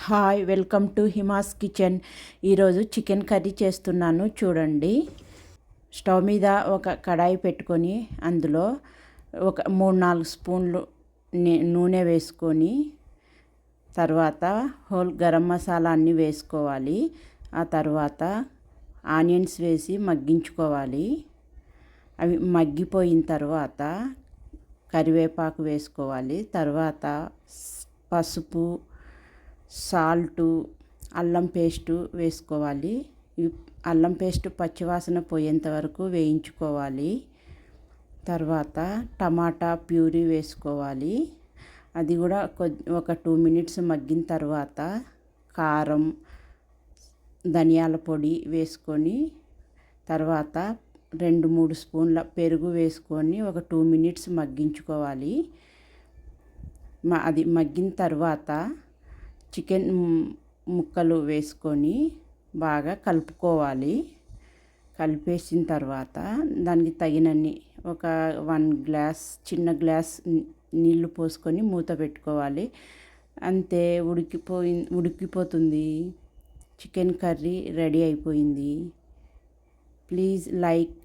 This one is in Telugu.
Hi, welcome to Hima's kitchen. ఈరోజు చికెన్ కర్రీ చేస్తున్నాను చూడండి. స్టవ్ మీద ఒక కడాయి పెట్టుకొని అందులో ఒక 3-4 స్పూన్లు నూనె వేసుకొని తర్వాత హోల్ గరం మసాలా అన్నీ వేసుకోవాలి. ఆ తర్వాత ఆనియన్స్ వేసి మగ్గించుకోవాలి. అవి మగ్గిపోయిన తర్వాత కరివేపాకు వేసుకోవాలి. తర్వాత పసుపు, సాల్టు, అల్లం పేస్టు వేసుకోవాలి. అల్లం పేస్ట్ పచ్చివాసన పోయేంత వరకు వేయించుకోవాలి. తర్వాత టమాటా ప్యూరీ వేసుకోవాలి. అది కూడా ఒక 2 మినిట్స్ మగ్గిన తర్వాత కారం, ధనియాల పొడి వేసుకొని తర్వాత 2-3 స్పూన్ల పెరుగు వేసుకొని ఒక 2 మినిట్స్ మగ్గించుకోవాలి. అది మగ్గిన తర్వాత చికెన్ ముక్కలు వేసుకొని బాగా కలుపుకోవాలి. కలిపేసిన తర్వాత దానికి తగినన్ని ఒక 1 గ్లాస్ చిన్న గ్లాస్ నీళ్లు పోసుకొని మూత పెట్టుకోవాలి. అంతే, ఉడికిపోతుంది. చికెన్ కర్రీ రెడీ అయిపోయింది. Please like